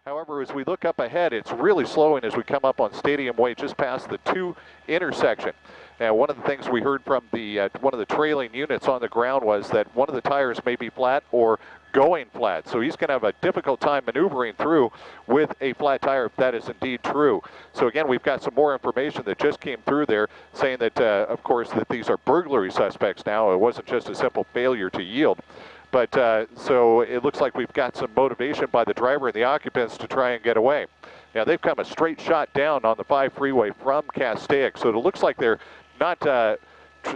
However, as we look up ahead, it's really slowing as we come up on Stadium Way, just past the 2 intersection. Now, one of the things we heard from the one of the trailing units on the ground was that one of the tires may be flat or going flat. So he's going to have a difficult time maneuvering through with a flat tire if that is indeed true. So again, we've got some more information that just came through there saying that, of course, that these are burglary suspects now. It wasn't just a simple failure to yield. But so it looks like we've got some motivation by the driver and the occupants to try and get away. Now, they've come a straight shot down on the 5 freeway from Castaic, so it looks like they're not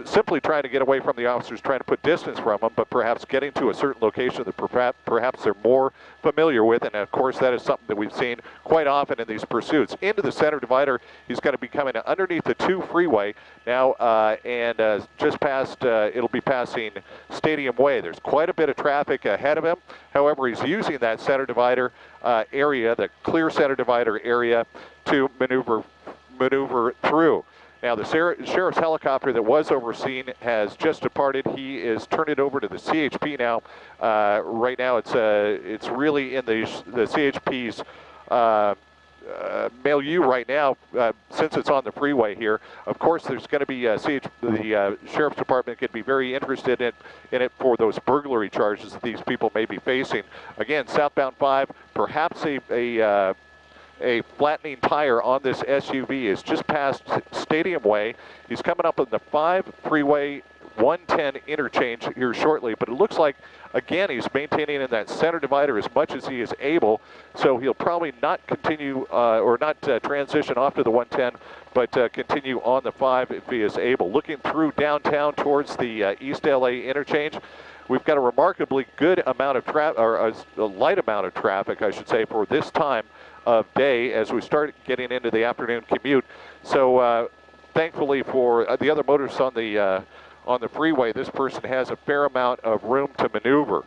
simply trying to get away from the officers, trying to put distance from them, but perhaps getting to a certain location that perhaps they're more familiar with. And, of course, that is something that we've seen quite often in these pursuits. Into the center divider, he's going to be coming underneath the 2 freeway now, and just past, it'll be passing Stadium Way. There's quite a bit of traffic ahead of him. However, he's using that center divider area, the clear center divider area, to maneuver through. Now, the sheriff's helicopter that was overseen has just departed. He is turned it over to the CHP now. Right now, it's really in the CHP's milieu right now, since it's on the freeway here. Of course, there's going to be the sheriff's department can be very interested in it for those burglary charges that these people may be facing. Again, southbound 5, perhaps a flattening tire on this SUV is just past Stadium Way. He's coming up on the 5 freeway 110 interchange here shortly, but it looks like, again, he's maintaining in that center divider as much as he is able, so he'll probably not continue or not transition off to the 110, but continue on the 5 if he is able. Looking through downtown towards the East LA interchange, we've got a remarkably good amount of traffic, or a light amount of traffic, I should say, for this time of day as we start getting into the afternoon commute. So thankfully for the other motorists on the freeway, this person has a fair amount of room to maneuver.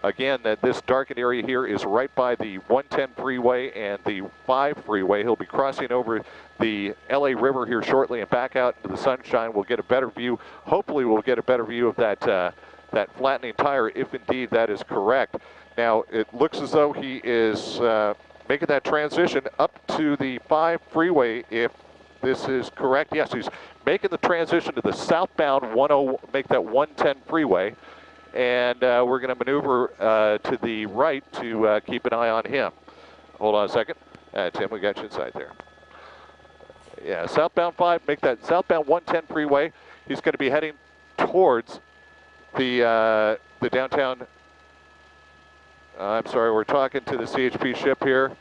Again, this darkened area here is right by the 110 freeway and the 5 freeway. He'll be crossing over the LA River here shortly and back out into the sunshine. We'll get a better view. Hopefully we'll get a better view of that flattening tire, if indeed that is correct. Now, it looks as though he is making that transition up to the 5 freeway, if this is correct. Yes, he's making the transition to the southbound make that 110 freeway, and we're going to maneuver to the right to keep an eye on him. Hold on a second. Tim, we got you inside there. Yeah, southbound 5, make that southbound 110 freeway. He's going to be heading towards the downtown. I'm sorry, we're talking to the CHP ship here.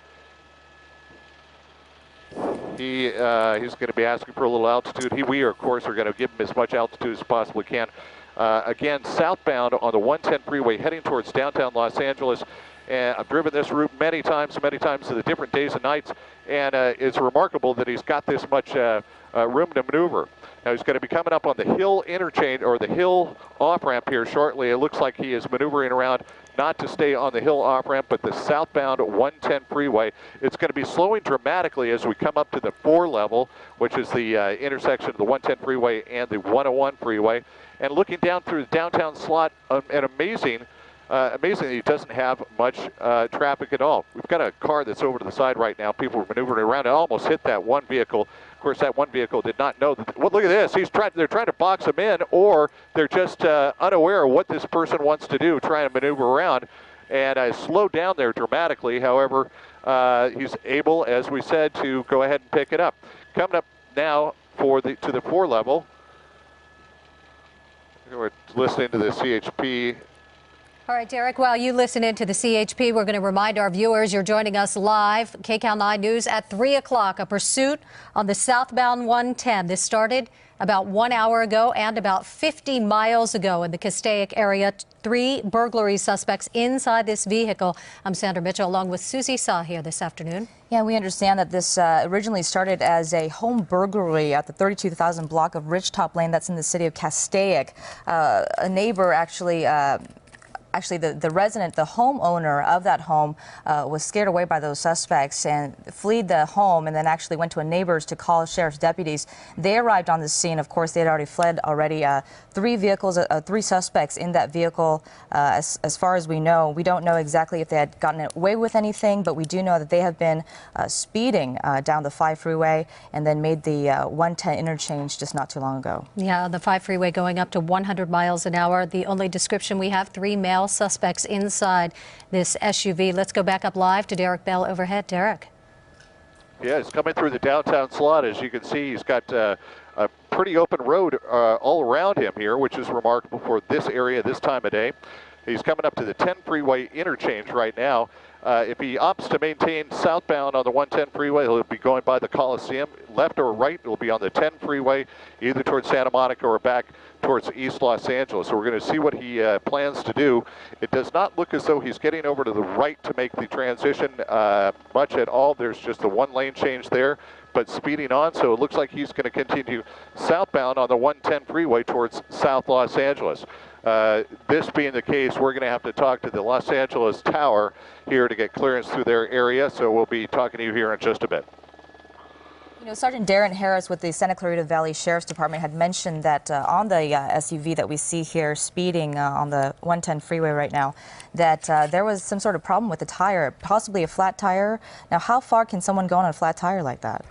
He's going to be asking for a little altitude. We, of course, are going to give him as much altitude as possibly can. Again, southbound on the 110 freeway, heading towards downtown Los Angeles. And I've driven this route many times to the different days and nights, and it's remarkable that he's got this much room to maneuver. Now he's going to be coming up on the hill interchange, or the hill off-ramp here shortly. It looks like he is maneuvering around not to stay on the hill off-ramp, but the southbound 110 freeway. It's going to be slowing dramatically as we come up to the 4 level, which is the intersection of the 110 freeway and the 101 freeway. And looking down through the downtown slot, and amazingly, he doesn't have much traffic at all. We've got a car that's over to the side right now. People are maneuvering around. It almost hit that one vehicle. Of course, that one vehicle did not know that. Well, look at this. They're trying to box him in, or they're just unaware of what this person wants to do, trying to maneuver around. And I slowed down there dramatically. However, he's able, as we said, to go ahead and pick it up. Coming up now to the 4 level. We're listening to the CHP. All right, Derek, while you listen in to the CHP, we're going to remind our viewers you're joining us live, KCAL 9 News, at 3 o'clock. A pursuit on the southbound 110. This started about 1 hour ago and about 50 miles ago in the Castaic area. 3 burglary suspects inside this vehicle. I'm Sandra Mitchell along with Susie Saw here this afternoon. Yeah, we understand that this originally started as a home burglary at the 32,000 block of Ridgetop Lane that's in the city of Castaic. A neighbor actually actually the resident, the homeowner of that home was scared away by those suspects and fled the home, and then actually went to a neighbor's to call sheriff's deputies. They arrived on the scene. Of course, they had already fled already. 3 vehicles, 3 suspects in that vehicle. As far as we know, we don't know exactly if they had gotten away with anything, but we do know that they have been speeding down the 5 freeway and then made the 110 interchange just not too long ago. Yeah, the 5 freeway going up to 100 miles an hour. The only description we have, 3 male suspects inside this SUV. Let's go back up live to Derek Bell overhead. Derek. Yeah, he's coming through the downtown slot. As you can see, he's got a pretty open road all around him here, which is remarkable for this area this time of day. He's coming up to the 10 freeway interchange right now. If he opts to maintain southbound on the 110 freeway, he'll be going by the Coliseum. Left or right, it'll be on the 10 freeway, either towards Santa Monica or back towards East Los Angeles. So we're going to see what he plans to do. It does not look as though he's getting over to the right to make the transition much at all. There's just the 1 lane change there, but speeding on. So it looks like he's going to continue southbound on the 110 freeway towards South Los Angeles. This being the case, we're going to have to talk to the Los Angeles Tower here to get clearance through their area, so we'll be talking to you here in just a bit. You know, Sergeant Darren Harris with the Santa Clarita Valley Sheriff's Department had mentioned that on the SUV that we see here speeding on the 110 freeway right now, that there was some sort of problem with the tire, possibly a flat tire. Now, how far can someone go on a flat tire like that?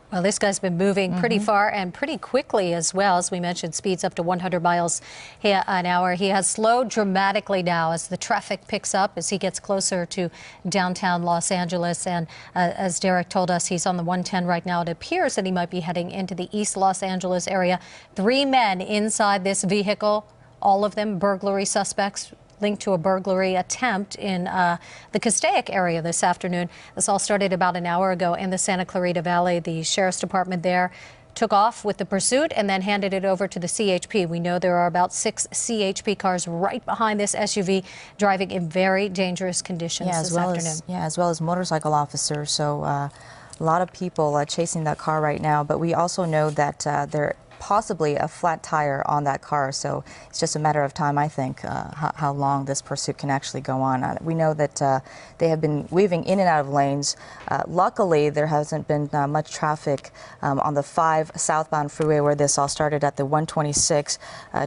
Well, this guy's been moving pretty far and pretty quickly as well. As we mentioned, speeds up to 100 miles an hour. He has slowed dramatically now as the traffic picks up as he gets closer to downtown Los Angeles. And as Derek told us, he's on the 110 right now. It appears that he might be heading into the East Los Angeles area. 3 men inside this vehicle, all of them burglary suspects, linked to a burglary attempt in the Castaic area this afternoon. This all started about an hour ago in the Santa Clarita Valley. The Sheriff's Department there took off with the pursuit and then handed it over to the CHP. We know there are about 6 CHP cars right behind this SUV driving in very dangerous conditions this afternoon. As well as motorcycle officers. So a lot of people chasing that car right now. But we also know that there possibly a flat tire on that car, so it's just a matter of time, I think, how long this pursuit can actually go on. We know that they have been weaving in and out of lanes. Luckily, there hasn't been much traffic on the 5 southbound freeway where this all started at the 126,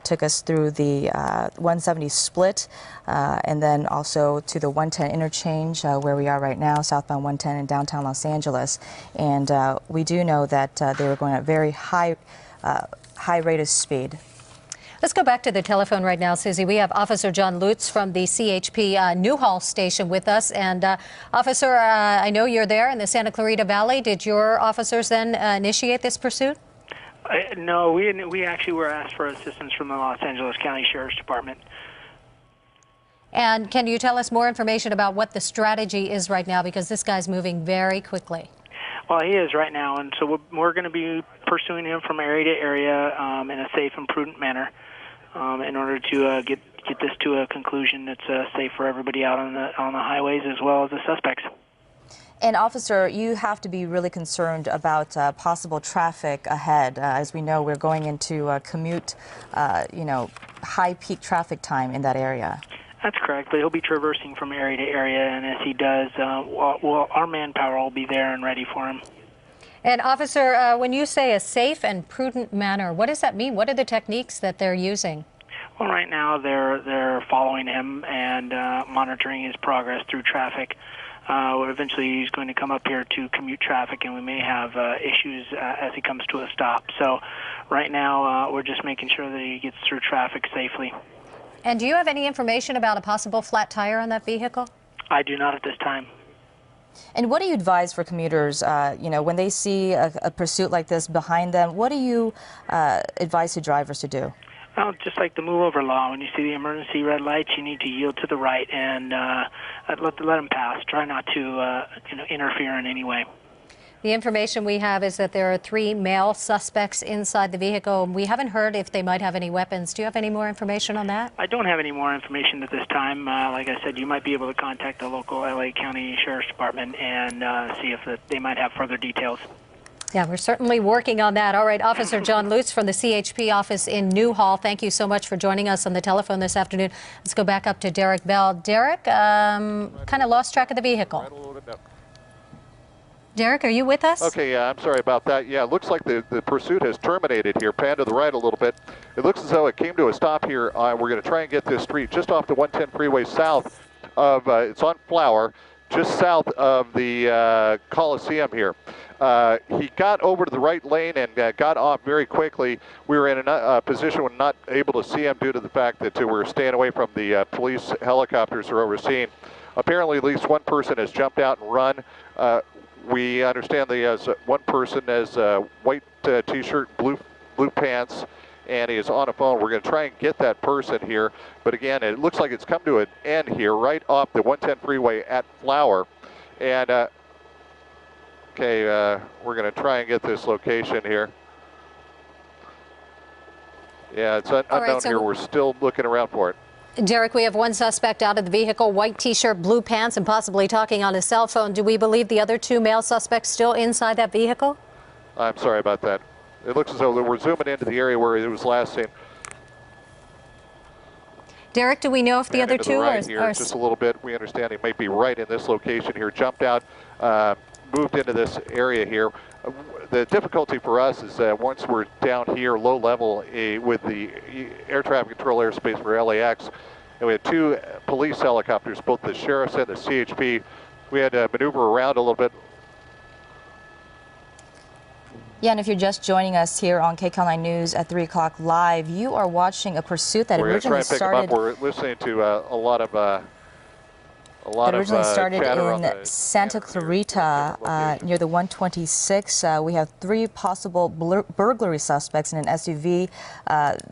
took us through the 170 split, and then also to the 110 interchange where we are right now, southbound 110 in downtown Los Angeles. And we do know that they were going at very high rate of speed. Let's go back to the telephone right now, Susie. We have Officer John Lutz from the CHP Newhall station with us. And Officer, I know you're there in the Santa Clarita Valley. Did your officers then initiate this pursuit? No, we actually were asked for assistance from the Los Angeles County Sheriff's Department. And can you tell us more information about what the strategy is right now? Because this guy's moving very quickly. Well, he is right now, and so we're going to be pursuing him from area to area in a safe and prudent manner in order to get this to a conclusion that's safe for everybody out on the highways as well as the suspects. And officer, you have to be really concerned about possible traffic ahead. As we know, we're going into commute, high peak traffic time in that area. That's correct, but he'll be traversing from area to area, and as he does, our manpower will be there and ready for him. And officer, when you say a safe and prudent manner, what does that mean? What are the techniques that they're using? Well, right now they're following him and monitoring his progress through traffic. Eventually he's going to come up here to commute traffic, and we may have issues as he comes to a stop. So right now we're just making sure that he gets through traffic safely. And do you have any information about a possible flat tire on that vehicle? I do not at this time. And what do you advise for commuters, when they see a pursuit like this behind them, what do you advise to drivers to do? Well, just like the move over law, when you see the emergency red lights, you need to yield to the right and let them pass. Try not to interfere in any way. The information we have is that there are 3 male suspects inside the vehicle. We haven't heard if they might have any weapons. Do you have any more information on that? I don't have any more information at this time. Like I said, you might be able to contact the local LA County Sheriff's Department and see if they might have further details. Yeah, we're certainly working on that. All right, Officer John Lutz from the CHP office in Newhall, thank you so much for joining us on the telephone this afternoon. Let's go back up to Derek Bell. Derek, kind of lost track of the vehicle. Derek, are you with us? Okay, yeah, I'm sorry about that. Yeah, it looks like the pursuit has terminated here. Pan to the right a little bit. It looks as though it came to a stop here. We're going to try and get this street just off the 110 freeway south of, it's on Flower, just south of the Coliseum here. He got over to the right lane and got off very quickly. We were in a position when not able to see him due to the fact that we're staying away from the police helicopters who are overseeing. Apparently at least one person has jumped out and run. We understand the one person has white t-shirt, blue pants, and he is on a phone. We're going to try and get that person here. But again, it looks like it's come to an end here right off the 110 freeway at Flower. And okay, we're going to try and get this location here. Yeah, it's unknown here. We're still looking around for it. Derek, we have one suspect out of the vehicle, white t-shirt, blue pants, and possibly talking on his cell phone. Do we believe the other two male suspects still inside that vehicle? I'm sorry about that. It looks as though we're zooming into the area where it was last seen. Derek, do we know if the other two are just a little bit? We understand he might be right in this location here. Jumped out, moved into this area here. The difficulty for us is that once we're down here low level with the air traffic control airspace for LAX, and we had two police helicopters, both the sheriff's and the CHP, we had to maneuver around a little bit. Yeah, and if you're just joining us here on KCAL 9 News at 3 o'clock live, you are watching a pursuit that originally started. We're listening to a lot of started in Santa Clarita near the 126. We have three possible burglary suspects in an SUV.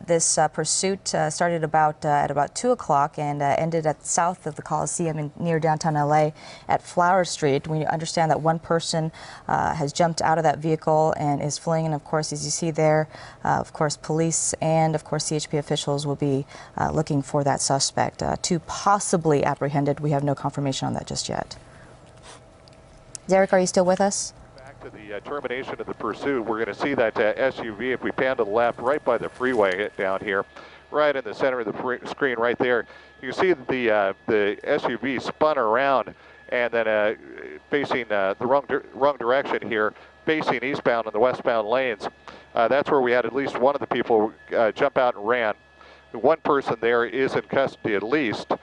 This pursuit started at about 2 o'clock and ended at south of the Coliseum near downtown LA at Flower Street. We understand that one person has jumped out of that vehicle and is fleeing. And of course, as you see there, of course, police and of course CHP officials will be looking for that suspect. Two possibly apprehended. We have no confirmation on that just yet. Derek, are you still with us? Back to the termination of the pursuit, we're going to see that SUV, if we pan to the left, right by the freeway down here, right in the center of the screen right there. You can see the SUV spun around and then facing the wrong direction here, facing eastbound in the westbound lanes. That's where we had at least one of the people jump out and ran. One person there is in custody at least.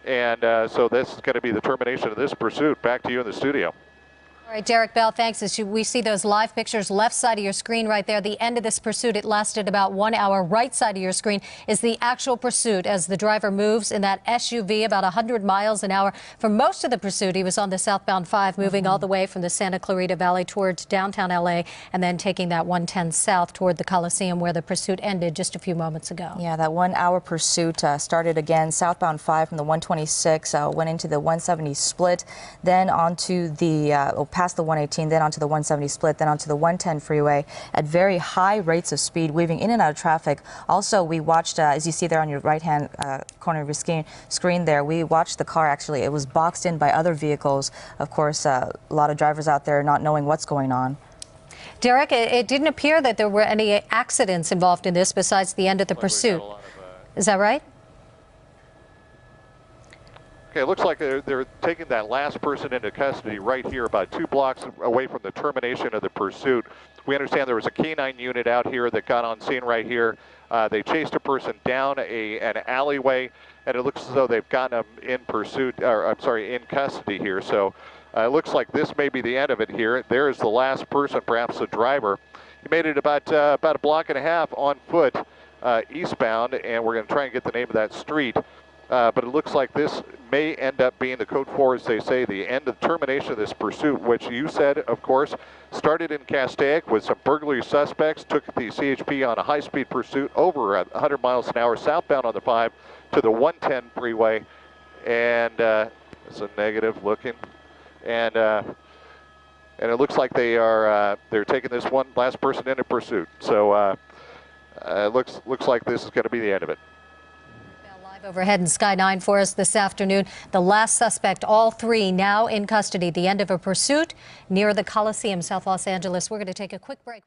And so this is going to be the termination of this pursuit. Back to you in the studio. All right, Derek Bell, thanks. As we see those live pictures, left side of your screen right there, the end of this pursuit, it lasted about 1 hour. Right side of your screen is the actual pursuit as the driver moves in that SUV about 100 miles an hour. For most of the pursuit, he was on the southbound 5, moving all the way from the Santa Clarita Valley towards downtown LA and then taking that 110 south toward the Coliseum where the pursuit ended just a few moments ago. Yeah, that 1 hour pursuit started again southbound 5 from the 126, went into the 170 split, then onto the past the 118, then onto the 170 split, then onto the 110 freeway at very high rates of speed, weaving in and out of traffic. Also, we watched, as you see there on your right-hand corner of your screen there, we watched the car actually. It was boxed in by other vehicles. Of course, a lot of drivers out there not knowing what's going on. Derek, it didn't appear that there were any accidents involved in this besides the end of the pursuit. Is that right? Okay, it looks like they're taking that last person into custody right here, about 2 blocks away from the termination of the pursuit. We understand there was a canine unit out here that got on scene right here. They chased a person down an alleyway, and it looks as though they've gotten him in pursuit, or I'm sorry, in custody here. So it looks like this may be the end of it here. There is the last person, perhaps the driver. He made it about a block and a half on foot eastbound, and we're going to try and get the name of that street. But it looks like this may end up being the code 4, as they say, the end of termination of this pursuit, which you said, of course, started in Castaic with some burglary suspects, took the CHP on a high-speed pursuit over 100 miles an hour southbound on the 5 to the 110 freeway, and it's a negative looking, and it looks like they're taking this one last person into pursuit. So it looks like this is going to be the end of it. Overhead in Sky 9 for us this afternoon. The last suspect, all three now in custody. The end of a pursuit near the Coliseum, South Los Angeles. We're going to take a quick break.